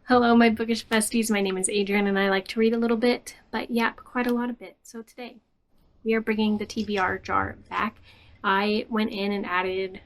Hello, my bookish besties. My name is Adrian, and I like to read a little bit, but yap quite a lot of it. So today, we are bringing the TBR jar back. I went in and added,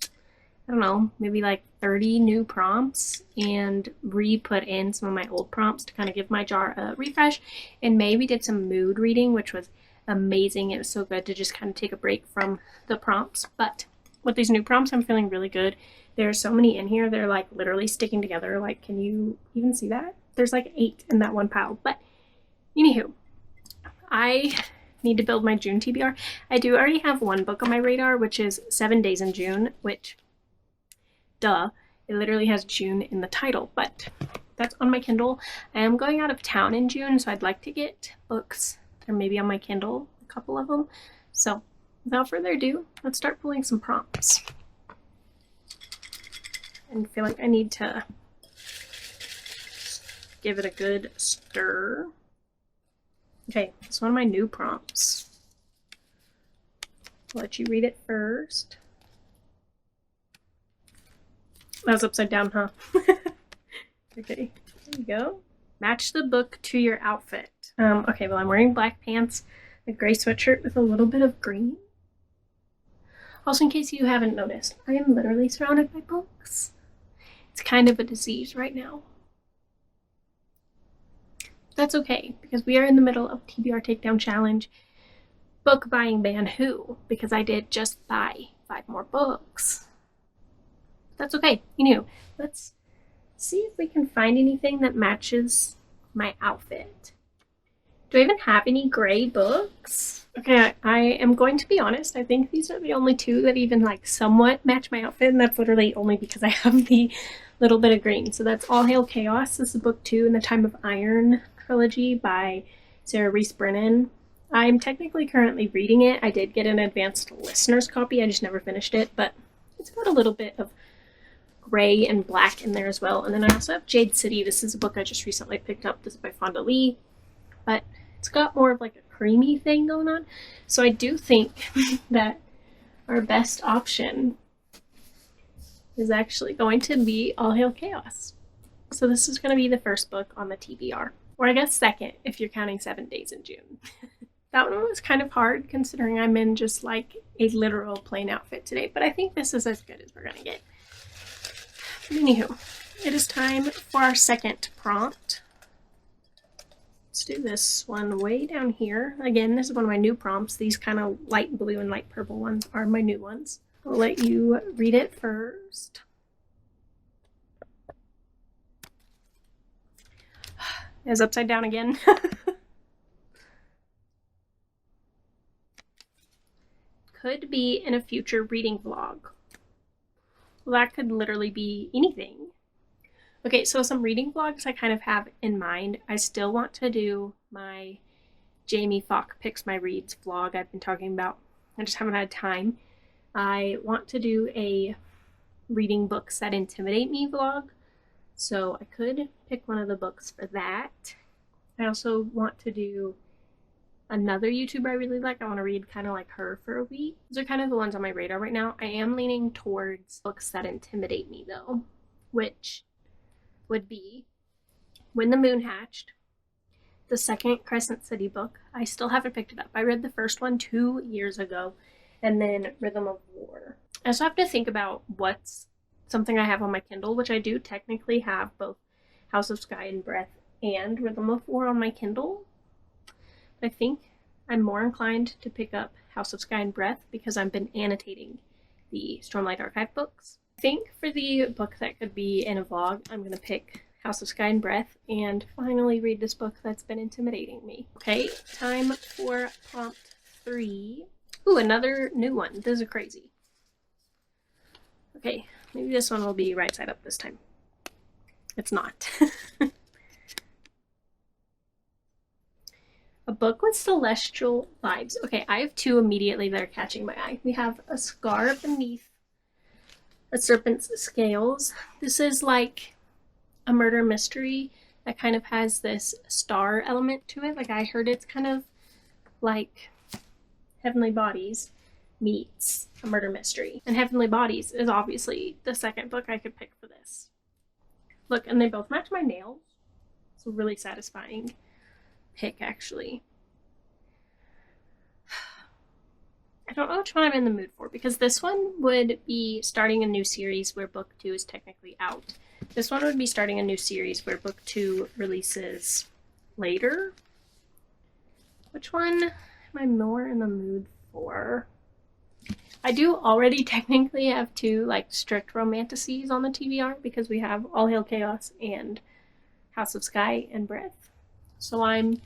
I don't know, maybe like 30 new prompts and re-put in some of my old prompts to kind of give my jar a refresh. And maybe did some mood reading, which was amazing. It was so good to just kind of take a break from the prompts. But with these new prompts, I'm feeling really good. There's so many in here. They're like literally sticking together. Like, can you even see that? There's like 8 in that one pile. But anywho, I need to build my June TBR. I do already have one book on my radar, which is 7 Days in June, which, duh, it literally has June in the title, but that's on my Kindle. I am going out of town in June, so I'd like to get books that are maybe on my Kindle, a couple of them. So without further ado, let's start pulling some prompts. And feel like I need to give it a good stir. Okay, it's one of my new prompts. I'll let you read it first. That was upside down, huh? Okay, there you go. Match the book to your outfit. Okay, well, I'm wearing black pants, a gray sweatshirt with a little bit of green. Also, in case you haven't noticed, I am literally surrounded by books. It's kind of a disease right now. That's okay, because we are in the middle of TBR Takedown Challenge book buying ban who, because I did just buy 5 more books. That's okay, let's see if we can find anything that matches my outfit. Do I even have any gray books? Okay, I am going to be honest. I think these are the only 2 that even like somewhat match my outfit, and that's literally only because I have the little bit of green. So that's All Hail Chaos. This is book 2 in the Time of Iron trilogy by Sarah Reese Brennan. I'm technically currently reading it. I did get an advanced listener's copy. I just never finished it, but it's got a little bit of gray and black in there as well. And then I also have Jade City. This is a book I just recently picked up. This is by Fonda Lee, but it's got more of like a creamy thing going on. So I do think that our best option is actually going to be All Hail Chaos. So this is going to be the first book on the TBR. Or I guess second, if you're counting 7 Days in June. That one was kind of hard considering I'm in just like a literal plain outfit today. But I think this is as good as we're going to get. But anywho, it is time for our second prompt. Let's do this one way down here. Again, this is one of my new prompts. These kind of light blue and light purple ones are my new ones. I'll let you read it first. It's upside down again. Could be in a future reading vlog. Well, that could literally be anything. Okay, so some reading vlogs I kind of have in mind. I still want to do my Jamie Falk Picks My Reads vlog I've been talking about. I just haven't had time. I want to do a reading books that intimidate me vlog. So I could pick one of the books for that. I also want to do another YouTuber I really like. I want to read kind of like her for a week. Those are kind of the ones on my radar right now. I am leaning towards books that intimidate me though, which would be When the Moon Hatched, the second Crescent City book. I still haven't picked it up. I read the first one 2 years ago, and then Rhythm of War. I also have to think about what's something I have on my Kindle, which I do technically have both House of Sky and Breath and Rhythm of War on my Kindle. But I think I'm more inclined to pick up House of Sky and Breath because I've been annotating the Stormlight Archive books. I think for the book that could be in a vlog, I'm going to pick House of Sky and Breath and finally read this book that's been intimidating me. Okay, time for prompt 3. Ooh, another new one. This is crazy. Okay, maybe this one will be right side up this time. It's not. A book with celestial vibes. Okay, I have 2 immediately that are catching my eye. We have A Scar Beneath a Serpent's Scales. This is like a murder mystery that kind of has this star element to it. Like I heard it's kind of like Heavenly Bodies meets a murder mystery. And Heavenly Bodies is obviously the second book I could pick for this. Look, and they both match my nails. It's a really satisfying pick, actually. I don't know which one I'm in the mood for, because this one would be starting a new series where book 2 is technically out. This one would be starting a new series where book 2 releases later. Which one am I more in the mood for? I do already technically have 2 like strict romanticies on the TBR, because we have All Hail Chaos and House of Sky and Breath. So I'm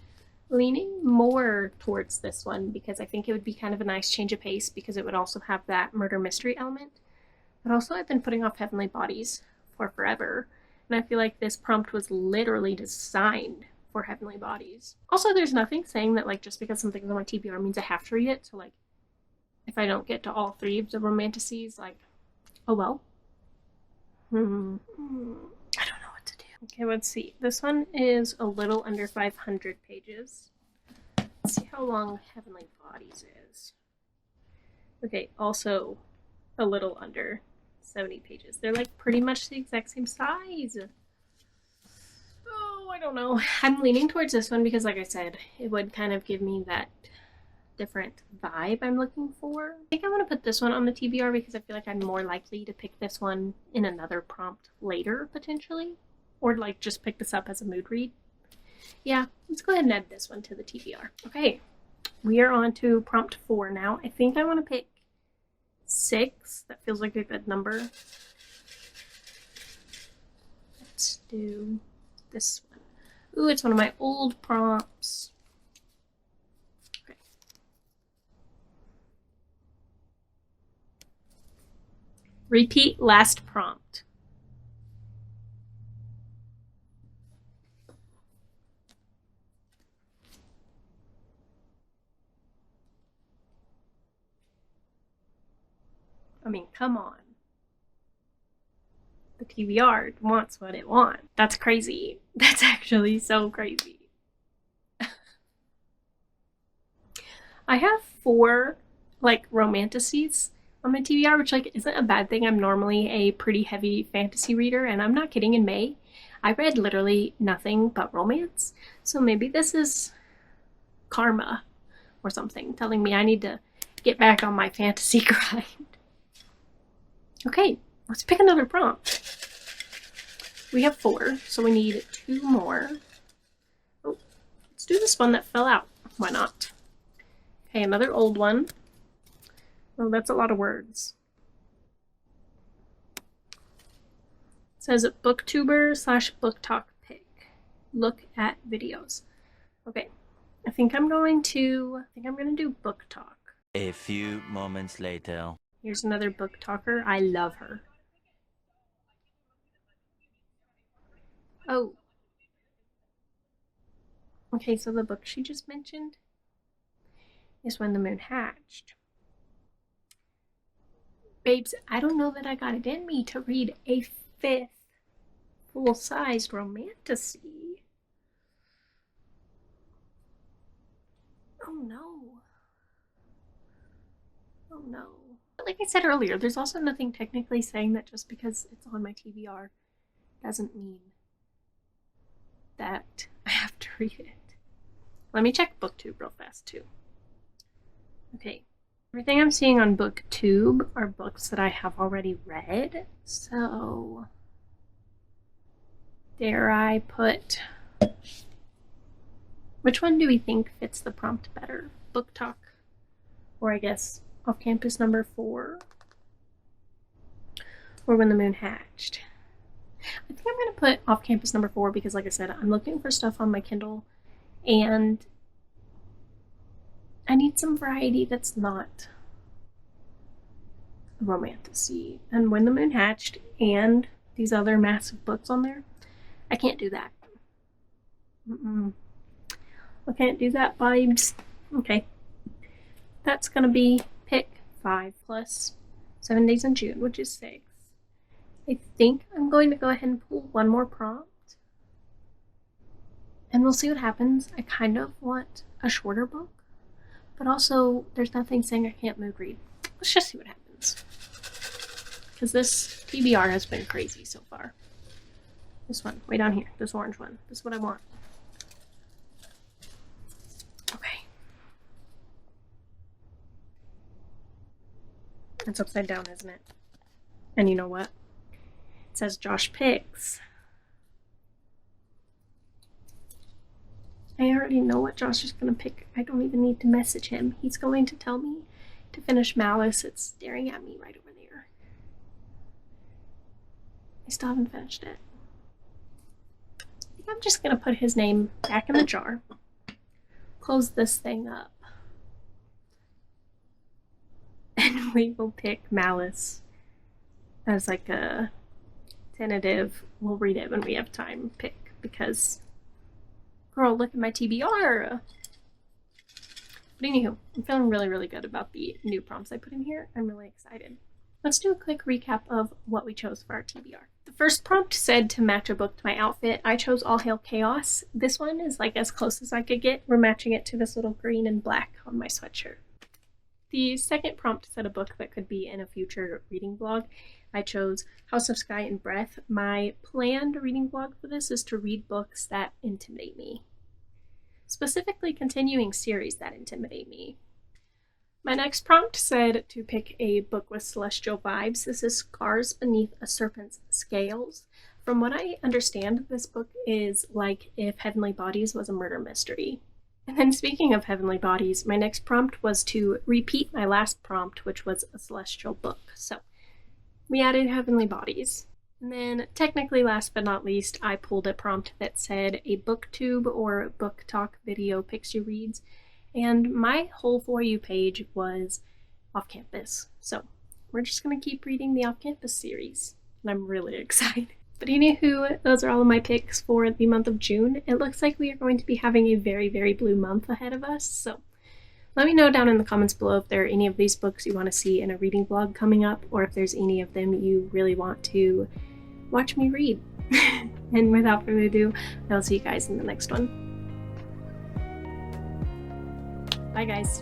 leaning more towards this one because I think it would be kind of a nice change of pace, because it would also have that murder mystery element. But also I've been putting off Heavenly Bodies for forever, and I feel like this prompt was literally designed for Heavenly Bodies. Also, there's nothing saying that like just because something's on my TBR means I have to read it. So like if I don't get to all 3 of the romanticies, like, oh well. I don't know what to do. Okay, let's see. This one is a little under 500 pages. Let's see how long Heavenly Bodies is. Okay, also a little under 70 pages. They're like pretty much the exact same size. Oh, I don't know. I'm leaning towards this one because, like I said, it would kind of give me that different vibe I'm looking for. I think I want to put this one on the TBR because I feel like I'm more likely to pick this one in another prompt later, potentially. Or like just pick this up as a mood read. Yeah, let's go ahead and add this one to the TBR. Okay, we are on to prompt 4 now. I think I want to pick 6. That feels like a good number. Let's do this one. Ooh, it's one of my old prompts. Okay. Repeat last prompt. I mean, come on. The TBR wants what it wants. That's crazy. That's actually so crazy. I have 4 like romanticies on my TBR, which like isn't a bad thing. I'm normally a pretty heavy fantasy reader, and I'm not kidding. In May, I read literally nothing but romance. So maybe this is karma or something telling me I need to get back on my fantasy grind. Okay, let's pick another prompt. We have 4, so we need 2 more. Oh, let's do this one that fell out. Why not? Okay, another old one. Oh, that's a lot of words. It says booktuber/book talk pick. Look at videos. Okay, I think I'm gonna do book talk. A few moments later. Here's another book talker. I love her. Oh. Okay, so the book she just mentioned is When the Moon Hatched. Babes, I don't know that I got it in me to read a 5th full-sized romantasy. Oh no. Oh no. Like I said earlier, there's also nothing technically saying that just because it's on my TBR doesn't mean that I have to read it. Let me check BookTube real fast too. Okay, everything I'm seeing on BookTube are books that I have already read, so dare I put... Which one do we think fits the prompt better? Book talk, or I guess Off Campus number 4, or When the Moon Hatched? I think I'm going to put Off Campus number 4 because, like I said, I'm looking for stuff on my Kindle, and I need some variety that's not romantasy. And When the Moon Hatched and these other massive books on there, I can't do that. I can't do that, vibes. Okay. That's going to be pick 5 plus 7 days in June, which is 6. I think I'm going to go ahead and pull one more prompt, and we'll see what happens. I kind of want a shorter book, but also there's nothing saying I can't mood read. Let's just see what happens, because this TBR has been crazy so far. This one, way down here. This orange one. This is what I want. Okay. It's upside down, isn't it? And you know what? It says Josh picks. I already know what Josh is going to pick. I don't even need to message him. He's going to tell me to finish Malice. It's staring at me right over there. I still haven't finished it. I think I'm just going to put his name back in the jar. Close this thing up. And we will pick Malice as like a tentative, we'll read it when we have time pick, because girl, look at my TBR. But anywho, I'm feeling really, really good about the new prompts I put in here. I'm really excited. Let's do a quick recap of what we chose for our TBR. The first prompt said to match a book to my outfit. I chose All Hail Chaos. This one is like as close as I could get. We're matching it to this little green and black on my sweatshirt. The second prompt said a book that could be in a future reading vlog. I chose House of Sky and Breath. My planned reading vlog for this is to read books that intimidate me. Specifically continuing series that intimidate me. My next prompt said to pick a book with celestial vibes. This is Scars Beneath a Serpent's Scales. From what I understand, this book is like if Heavenly Bodies was a murder mystery. And then speaking of Heavenly Bodies, my next prompt was to repeat my last prompt, which was a celestial book. So we added Heavenly Bodies. And then technically last but not least, I pulled a prompt that said a booktube or book talk video picks your reads. And my whole For You page was off campus. So we're just going to keep reading the off campus series. And I'm really excited. But anywho, those are all of my picks for the month of June. It looks like we are going to be having a very, very blue month ahead of us. So let me know down in the comments below if there are any of these books you want to see in a reading vlog coming up, or if there's any of them you really want to watch me read. And without further ado, I'll see you guys in the next one. Bye guys.